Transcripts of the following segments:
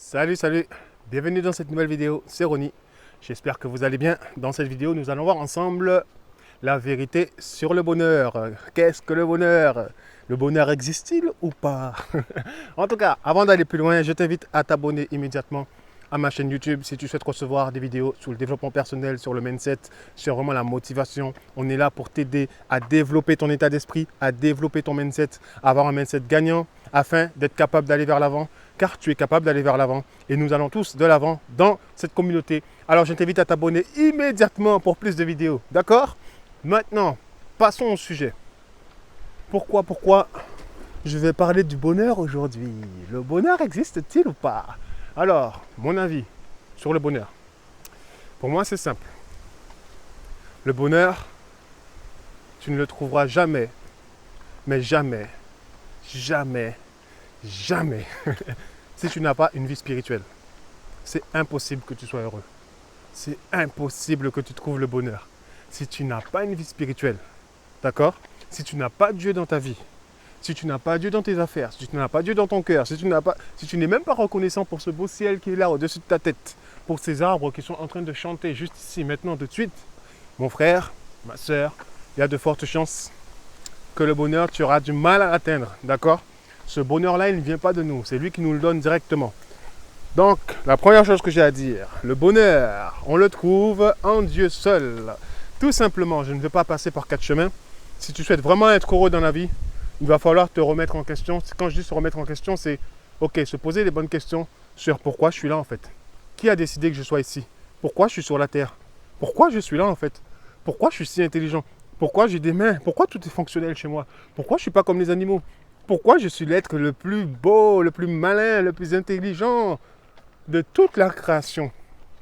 Salut, salut, bienvenue dans cette nouvelle vidéo, c'est Ronnie. J'espère que vous allez bien. Dans cette vidéo, nous allons voir ensemble la vérité sur le bonheur. Qu'est-ce que le bonheur? Le bonheur existe-t-il ou pas? En tout cas, avant d'aller plus loin, je t'invite à t'abonner immédiatement à ma chaîne YouTube si tu souhaites recevoir des vidéos sur le développement personnel, sur le mindset, sur vraiment la motivation. On est là pour t'aider à développer ton état d'esprit, à développer ton mindset, à avoir un mindset gagnant afin d'être capable d'aller vers l'avant, car tu es capable d'aller vers l'avant et nous allons tous de l'avant dans cette communauté. Alors je t'invite à t'abonner immédiatement pour plus de vidéos, d'accord? Maintenant, passons au sujet. Pourquoi je vais parler du bonheur aujourd'hui? Le bonheur existe-t-il ou pas? Alors, mon avis sur le bonheur. Pour moi, c'est simple. Le bonheur, tu ne le trouveras jamais, mais jamais, jamais, jamais, si tu n'as pas une vie spirituelle. C'est impossible que tu sois heureux. C'est impossible que tu trouves le bonheur si tu n'as pas une vie spirituelle. D'accord? Si tu n'as pas Dieu dans ta vie, si tu n'as pas Dieu dans tes affaires, si tu n'as pas Dieu dans ton cœur, si tu n'es même pas reconnaissant pour ce beau ciel qui est là au-dessus de ta tête, pour ces arbres qui sont en train de chanter juste ici, maintenant, tout de suite, mon frère, ma soeur, il y a de fortes chances que le bonheur, tu auras du mal à l'atteindre. D'accord? Ce bonheur-là, il ne vient pas de nous, c'est lui qui nous le donne directement. Donc, la première chose que j'ai à dire, le bonheur, on le trouve en Dieu seul. Tout simplement, je ne veux pas passer par quatre chemins. Si tu souhaites vraiment être heureux dans la vie, il va falloir te remettre en question. Quand je dis se remettre en question, c'est se poser les bonnes questions sur pourquoi je suis là en fait. Qui a décidé que je sois ici? Pourquoi je suis sur la terre? Pourquoi je suis là en fait? Pourquoi je suis si intelligent? Pourquoi j'ai des mains? Pourquoi tout est fonctionnel chez moi? Pourquoi je ne suis pas comme les animaux? Pourquoi je suis l'être le plus beau, le plus malin, le plus intelligent de toute la création?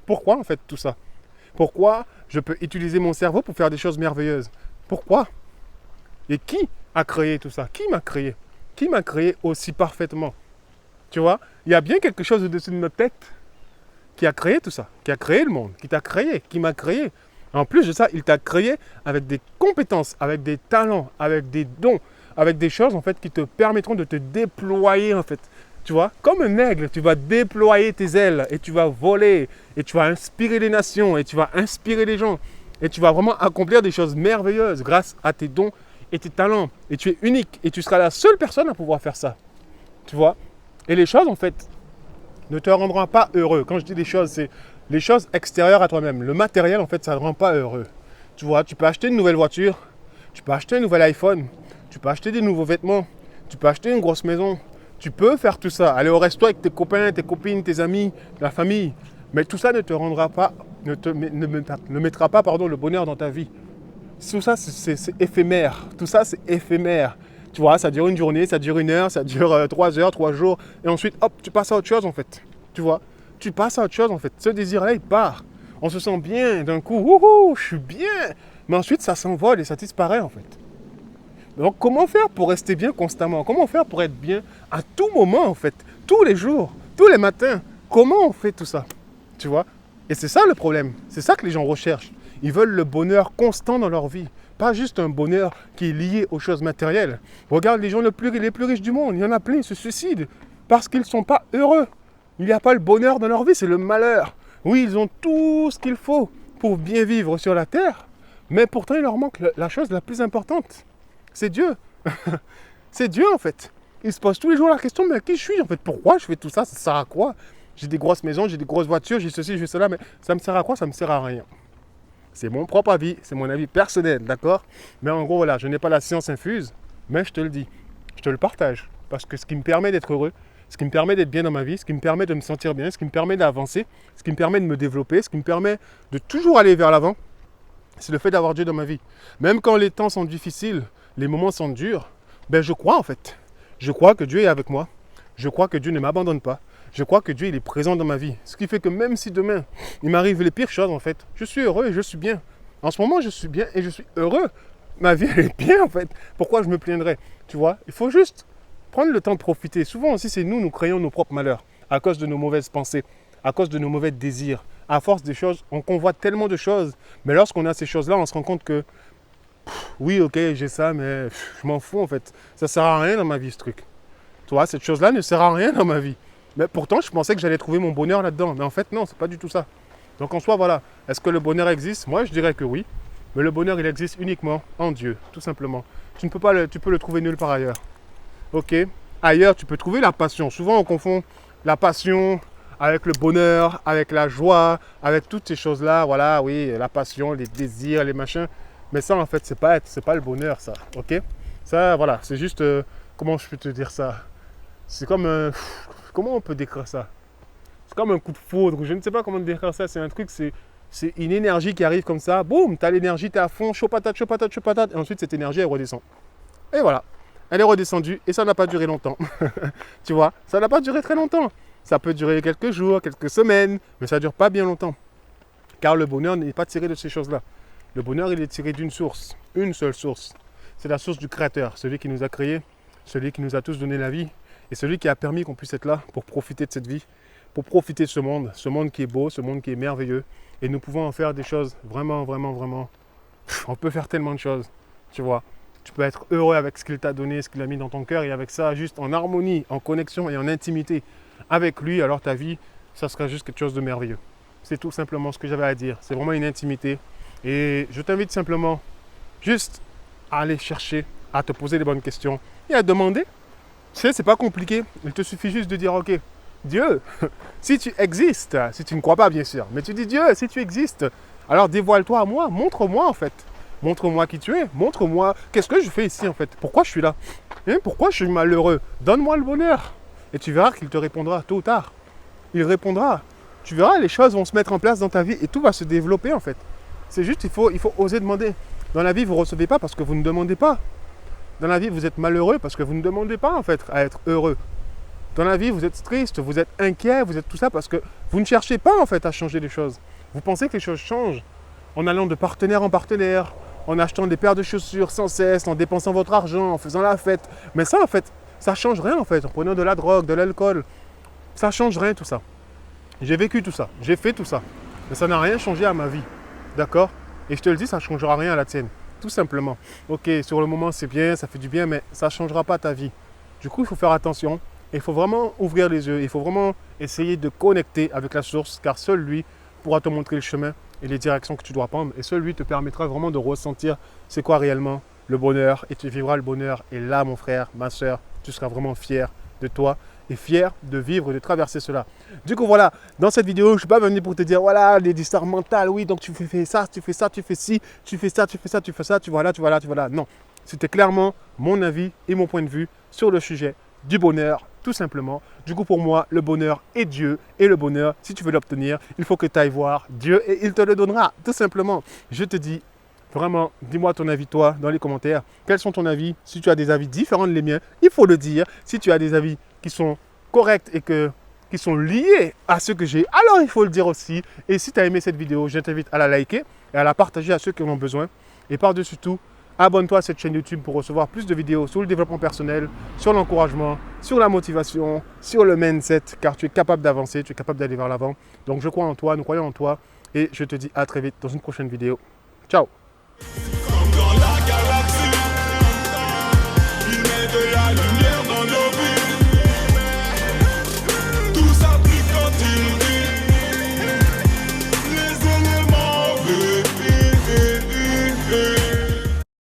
Pourquoi en fait tout ça? Pourquoi je peux utiliser mon cerveau pour faire des choses merveilleuses? Pourquoi? Et qui a créé tout ça? Qui m'a créé? Qui m'a créé aussi parfaitement? Tu vois, il y a bien quelque chose au-dessus de notre tête qui a créé tout ça, qui a créé le monde, qui t'a créé, qui m'a créé. En plus de ça, il t'a créé avec des compétences, avec des talents, avec des dons, avec des choses en fait qui te permettront de te déployer en fait. Tu vois, comme un aigle, tu vas déployer tes ailes et tu vas voler et tu vas inspirer les nations et tu vas inspirer les gens et tu vas vraiment accomplir des choses merveilleuses grâce à tes dons et tes talents. Et tu es unique et tu seras la seule personne à pouvoir faire ça. Tu vois? Et les choses en fait ne te rendront pas heureux. Quand je dis les choses, c'est les choses extérieures à toi-même. Le matériel en fait, ça ne rend pas heureux. Tu vois, tu peux acheter une nouvelle voiture, tu peux acheter un nouvel iPhone, tu peux acheter des nouveaux vêtements, tu peux acheter une grosse maison. Tu peux faire tout ça, aller au resto avec tes copains, tes copines, tes amis, la famille. Mais tout ça ne te rendra pas, ne mettra pas le bonheur dans ta vie. Tout ça, c'est éphémère. Tout ça, c'est éphémère. Tu vois, ça dure une journée, ça dure une heure, ça dure 3 heures, 3 jours. Et ensuite, hop, tu passes à autre chose en fait. Tu vois, tu passes à autre chose en fait. Ce désir-là, il part. On se sent bien d'un coup. Wouhou, je suis bien. Mais ensuite, ça s'envole et ça disparaît en fait. Donc comment faire pour rester bien constamment? Comment faire pour être bien à tout moment en fait? Tous les jours, tous les matins. Comment on fait tout ça? Tu vois? Et c'est ça le problème. C'est ça que les gens recherchent. Ils veulent le bonheur constant dans leur vie. Pas juste un bonheur qui est lié aux choses matérielles. Regarde les gens les plus riches du monde. Il y en a plein, ils se suicident parce qu'ils ne sont pas heureux. Il n'y a pas le bonheur dans leur vie, c'est le malheur. Oui, ils ont tout ce qu'il faut pour bien vivre sur la terre. Mais pourtant, il leur manque la chose la plus importante. C'est Dieu. C'est Dieu en fait. Il se pose tous les jours la question, mais qui je suis en fait? Pourquoi je fais tout ça? Ça sert à quoi? J'ai des grosses maisons, j'ai des grosses voitures, j'ai ceci, j'ai cela, mais ça me sert à quoi? Ça me sert à rien. C'est mon propre avis, c'est mon avis personnel, d'accord? Mais en gros, voilà, je n'ai pas la science infuse, mais je te le dis, je te le partage. Parce que ce qui me permet d'être heureux, ce qui me permet d'être bien dans ma vie, ce qui me permet de me sentir bien, ce qui me permet d'avancer, ce qui me permet de me développer, ce qui me permet de toujours aller vers l'avant, c'est le fait d'avoir Dieu dans ma vie. Même quand les temps sont difficiles, les moments sont durs, ben je crois en fait. Je crois que Dieu est avec moi. Je crois que Dieu ne m'abandonne pas. Je crois que Dieu il est présent dans ma vie. Ce qui fait que même si demain, il m'arrive les pires choses en fait, je suis heureux et je suis bien. En ce moment, je suis bien et je suis heureux. Ma vie elle est bien en fait. Pourquoi je me plaindrais? Tu vois, il faut juste prendre le temps de profiter. Souvent aussi, c'est nous créons nos propres malheurs à cause de nos mauvaises pensées, à cause de nos mauvais désirs. À force des choses, on convoite tellement de choses. Mais lorsqu'on a ces choses-là, on se rend compte que oui, ok, j'ai ça, mais je m'en fous en fait. Ça sert à rien dans ma vie ce truc. Tu vois, cette chose-là ne sert à rien dans ma vie. Mais pourtant, je pensais que j'allais trouver mon bonheur là-dedans. Mais en fait, non, c'est pas du tout ça. Donc en soi, voilà. Est-ce que le bonheur existe? Moi, je dirais que oui. Mais le bonheur, il existe uniquement en Dieu, tout simplement. Tu ne peux pas tu peux le trouver nulle part ailleurs. Ok? Ailleurs, tu peux trouver la passion. Souvent, on confond la passion avec le bonheur, avec la joie, avec toutes ces choses-là. Voilà, oui, la passion, les désirs, les machins. Mais ça, en fait, c'est pas le bonheur, ça. Ok? Ça, voilà, c'est juste... comment je peux te dire ça? C'est comme un... Comment on peut décrire ça? C'est comme un coup de foudre. Je ne sais pas comment décrire ça. C'est un truc, c'est une énergie qui arrive comme ça. Boum, tu as l'énergie, tu es à fond, chaud patate, chaud patate, chaud patate. Et ensuite, cette énergie, elle redescend. Et voilà. Elle est redescendue et ça n'a pas duré longtemps. Tu vois, ça n'a pas duré très longtemps. Ça peut durer quelques jours, quelques semaines, mais ça ne dure pas bien longtemps. Car le bonheur n'est pas tiré de ces choses-là. Le bonheur, il est tiré d'une source, une seule source. C'est la source du Créateur, celui qui nous a créés, celui qui nous a tous donné la vie et celui qui a permis qu'on puisse être là pour profiter de cette vie, pour profiter de ce monde qui est beau, ce monde qui est merveilleux. Et nous pouvons en faire des choses vraiment, vraiment, vraiment. On peut faire tellement de choses, tu vois. Tu peux être heureux avec ce qu'il t'a donné, ce qu'il a mis dans ton cœur et avec ça, juste en harmonie, en connexion et en intimité avec lui, alors ta vie, ça sera juste quelque chose de merveilleux. C'est tout simplement ce que j'avais à dire. C'est vraiment une intimité. Et je t'invite simplement juste à aller chercher, à te poser les bonnes questions et à demander. Tu sais, c'est pas compliqué. Il te suffit juste de dire, ok, Dieu, si tu existes, si tu ne crois pas bien sûr, mais tu dis Dieu, si tu existes, alors dévoile-toi à moi, montre-moi en fait. Montre-moi qui tu es, montre-moi qu'est-ce que je fais ici en fait, pourquoi je suis là, pourquoi je suis malheureux, donne-moi le bonheur. Et tu verras qu'il te répondra tôt ou tard. Il répondra. Tu verras, les choses vont se mettre en place dans ta vie et tout va se développer en fait. C'est juste, il faut oser demander. Dans la vie, vous ne recevez pas parce que vous ne demandez pas. Dans la vie, vous êtes malheureux parce que vous ne demandez pas en fait à être heureux. Dans la vie, vous êtes triste, vous êtes inquiet, vous êtes tout ça parce que vous ne cherchez pas en fait à changer les choses. Vous pensez que les choses changent en allant de partenaire en partenaire, en achetant des paires de chaussures sans cesse, en dépensant votre argent, en faisant la fête. Mais ça en fait, ça ne change rien en fait, en prenant de la drogue, de l'alcool. Ça ne change rien tout ça. J'ai vécu tout ça, j'ai fait tout ça. Mais ça n'a rien changé à ma vie. D'accord? Et je te le dis, ça ne changera rien à la tienne. Tout simplement. Ok, sur le moment c'est bien, ça fait du bien, mais ça ne changera pas ta vie. Du coup, il faut faire attention. Et il faut vraiment ouvrir les yeux. Il faut vraiment essayer de connecter avec la source, car seul lui pourra te montrer le chemin et les directions que tu dois prendre. Et seul lui te permettra vraiment de ressentir c'est quoi réellement le bonheur. Et tu vivras le bonheur. Et là, mon frère, ma soeur, tu seras vraiment fier de toi et fier de vivre, de traverser cela. Du coup, voilà, dans cette vidéo, je ne suis pas venu pour te dire, voilà, les histoires mentales, oui, donc tu fais ça, tu fais ça, tu fais ci, tu fais ça, tu fais ça, tu fais ça, tu vois là, tu vois là, tu vois là. Non, c'était clairement mon avis et mon point de vue sur le sujet du bonheur, tout simplement. Du coup, pour moi, le bonheur est Dieu. Et le bonheur, si tu veux l'obtenir, il faut que tu ailles voir Dieu et il te le donnera, tout simplement. Je te dis, vraiment, dis-moi ton avis, toi, dans les commentaires. Quels sont ton avis? Si tu as des avis différents des miens, il faut le dire. Si tu as des avis qui sont corrects et qui sont liés à ce que j'ai, alors il faut le dire aussi. Et si tu as aimé cette vidéo, je t'invite à la liker et à la partager à ceux qui en ont besoin. Et par-dessus tout, abonne-toi à cette chaîne YouTube pour recevoir plus de vidéos sur le développement personnel, sur l'encouragement, sur la motivation, sur le mindset, car tu es capable d'avancer, tu es capable d'aller vers l'avant. Donc je crois en toi, nous croyons en toi et je te dis à très vite dans une prochaine vidéo. Ciao! Comme dans la galaxie, il met de la